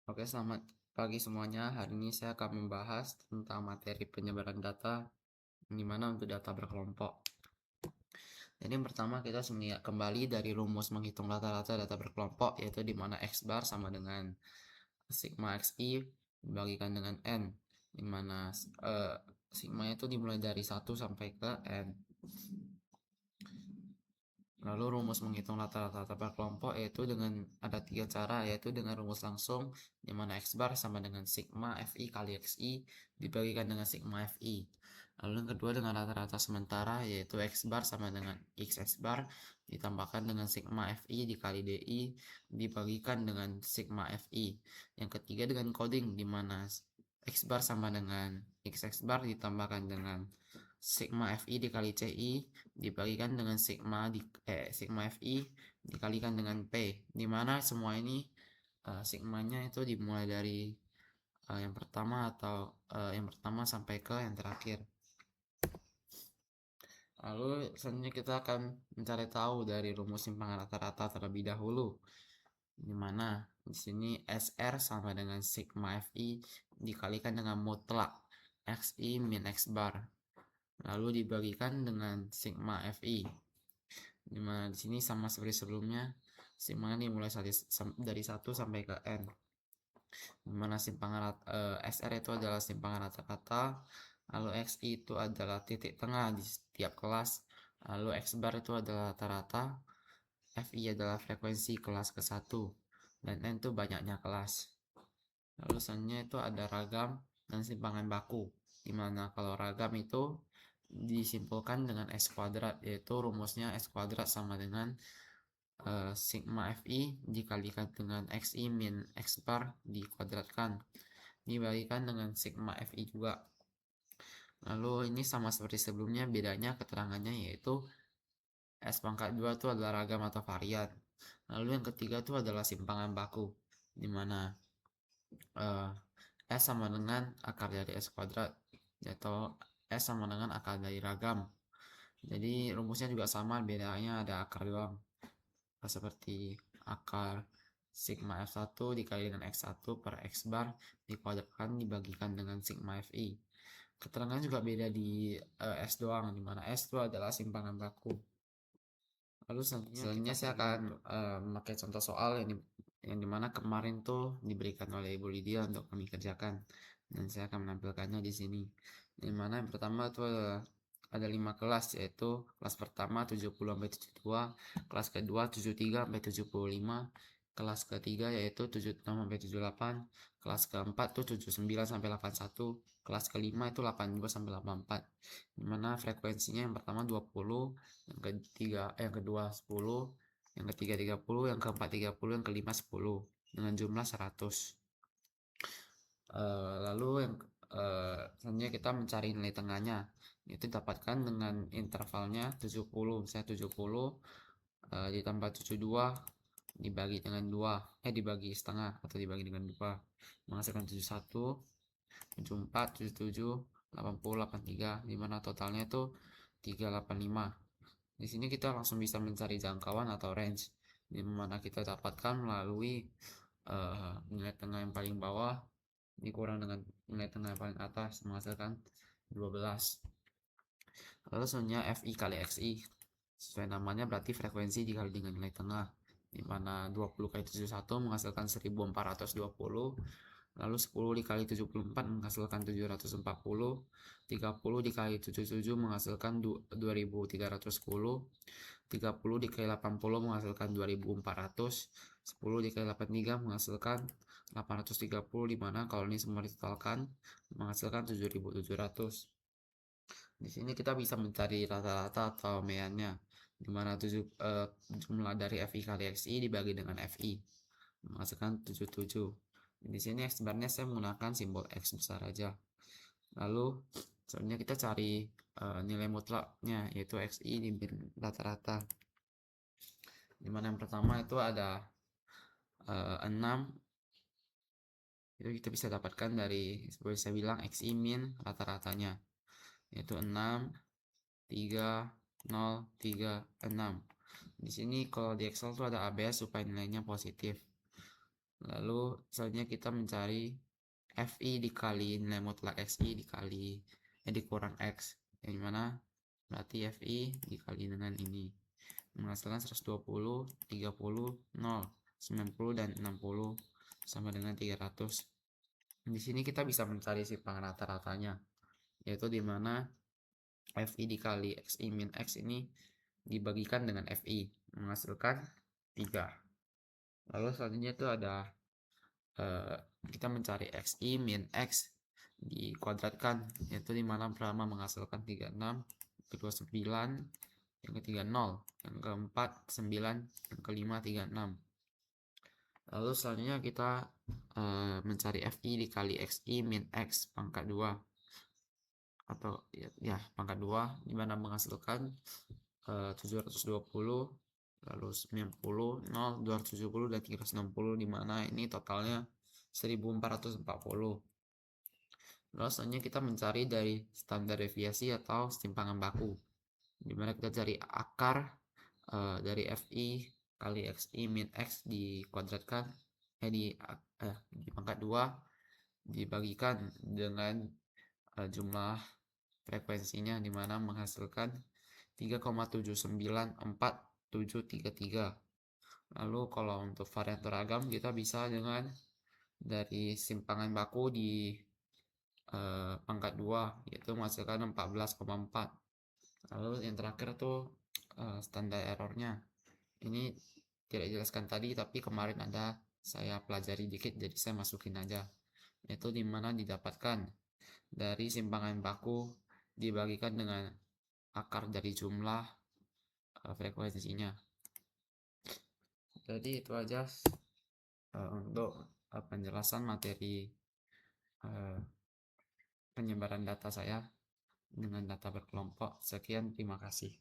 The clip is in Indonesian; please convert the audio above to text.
Oke, selamat pagi semuanya. Hari ini saya akan membahas tentang materi penyebaran data, di mana untuk data berkelompok. Jadi yang pertama kita kembali dari rumus menghitung rata-rata data berkelompok, yaitu di mana X bar sama dengan sigma XI dibagikan dengan N, di mana sigma itu dimulai dari 1 sampai ke N. Lalu rumus menghitung rata-rata per kelompok yaitu dengan ada 3 cara, yaitu dengan rumus langsung di mana X bar sama dengan sigma Fi kali Xi dibagikan dengan sigma Fi. Lalu yang kedua dengan rata-rata sementara, yaitu X bar sama dengan X bar ditambahkan dengan sigma Fi dikali Di dibagikan dengan sigma Fi. Yang ketiga dengan coding, di mana X bar sama dengan X bar ditambahkan dengan sigma Fi dikali Ci dibagikan dengan sigma Fi dikalikan dengan P, dimana semua ini sigmanya itu dimulai dari yang pertama sampai ke yang terakhir. Lalu selanjutnya kita akan mencari tahu dari rumus simpangan rata-rata terlebih dahulu, dimana di sini SR sama dengan sigma Fi dikalikan dengan mutlak Xi min X bar, lalu dibagikan dengan sigma Fi, dimana di sini sama seperti sebelumnya, sigma ini mulai dari 1 sampai ke n, dimana SR itu adalah simpangan rata-rata, lalu XI itu adalah titik tengah di setiap kelas, lalu X bar itu adalah rata-rata, Fi adalah frekuensi kelas ke-1, dan N itu banyaknya kelas. Lalu selanjutnya itu ada ragam dan simpangan baku, dimana kalau ragam itu disimpulkan dengan S kuadrat, yaitu rumusnya S kuadrat sama dengan sigma Fi dikalikan dengan Xi min X bar dikuadratkan dibagikan dengan sigma Fi juga. Lalu ini sama seperti sebelumnya, bedanya keterangannya yaitu S pangkat 2 itu adalah ragam atau varian. Lalu yang ketiga itu adalah simpangan baku, dimana S sama dengan akar dari S kuadrat, atau S sama dengan akar dari ragam. Jadi rumusnya juga sama, bedanya ada akar doang. Seperti akar sigma F1 dikali dengan X1 per X bar dikuadratkan dibagikan dengan sigma Fi. Keterangan juga beda di S doang, dimana S itu adalah simpangan baku. Lalu selanjutnya saya akan memakai contoh soal yang dimana kemarin tuh diberikan oleh Ibu Lydia untuk kami kerjakan, dan saya akan menampilkannya di sini. Dimana yang pertama itu ada 5 kelas, yaitu kelas pertama 70 sampai 72, kelas kedua 73 sampai 75, kelas ketiga yaitu 76 sampai 78, kelas keempat tuh 79 sampai 81, kelas kelima itu 82 sampai 84. Dimana frekuensinya yang pertama 20, yang kedua 10, yang ketiga 30, yang keempat 30, yang kelima 10 dengan jumlah 100. Lalu yang selanjutnya kita mencari nilai tengahnya, itu dapatkan dengan intervalnya 70, misalnya 70 ditambah 72 dibagi dengan 2, dibagi setengah atau dibagi dengan 2 menghasilkan 71, 74, 77, 80, 83, dimana totalnya itu 385. Di sini kita langsung bisa mencari jangkauan atau range, di mana kita dapatkan melalui nilai tengah yang paling bawah dikurang dengan nilai tengah yang paling atas menghasilkan 12. Lalu selanjutnya Fi kali Xi, sesuai namanya berarti frekuensi dikali dengan nilai tengah, di mana 20 kali 71 menghasilkan 1420, lalu 10 dikali 74 menghasilkan 740, 30 dikali 77 menghasilkan 2310, 30 dikali 80 menghasilkan 2400, 10 dikali 83 menghasilkan 830, dimana kalau ini semua ditotalkan menghasilkan 7700. Di sini kita bisa mencari rata-rata atau mediannya, dimana jumlah dari Fi kali Xi dibagi dengan Fi menghasilkan 77. Di sini X barnya saya menggunakan simbol X besar aja. Lalu selanjutnya kita cari nilai mutlaknya, yaitu Xi di rata-rata, dimana yang pertama itu ada 6, itu kita bisa dapatkan dari seperti saya bilang Xi min rata-ratanya, yaitu 6, 3, 0, 3, 6. Di sini kalau di Excel tuh ada ABS supaya nilainya positif. Lalu selanjutnya kita mencari FI dikali nilai mutlak XI dikurang X, yang mana berarti FI dikali dengan ini menghasilkan 120, 30, 0, 90 dan 60 sama dengan 300. Di sini kita bisa mencari simpangan rata-ratanya, yaitu di mana FI dikali XI min X ini dibagikan dengan FI menghasilkan 3. Lalu selanjutnya itu ada kita mencari XI min X dikuadratkan, yaitu di mana pertama menghasilkan 36, kedua 9, yang ketiga 0, yang keempat 9, yang kelima 36. Lalu selanjutnya kita mencari FI dikali XI min X pangkat 2 atau ya pangkat 2, di mana menghasilkan 720, lalu 90, 0, 270 dan 360, di mana ini totalnya 1440. Lalu selanjutnya kita mencari dari standar deviasi atau simpangan baku, di mana kita cari akar dari FI kali XI min X dikuadratkan di pangkat 2 dibagikan dengan jumlah frekuensinya, di mana menghasilkan 3,794,733. Lalu kalau untuk variator ragam kita bisa dengan dari simpangan baku di pangkat 2, yaitu menghasilkan 14,4. Lalu yang terakhir tuh standar errornya. Ini tidak dijelaskan tadi, tapi kemarin ada saya pelajari dikit, jadi saya masukin aja. Itu dimana didapatkan dari simpangan baku dibagikan dengan akar dari jumlah frekuensinya. Jadi itu aja untuk penjelasan materi penyebaran data saya dengan data berkelompok. Sekian, terima kasih.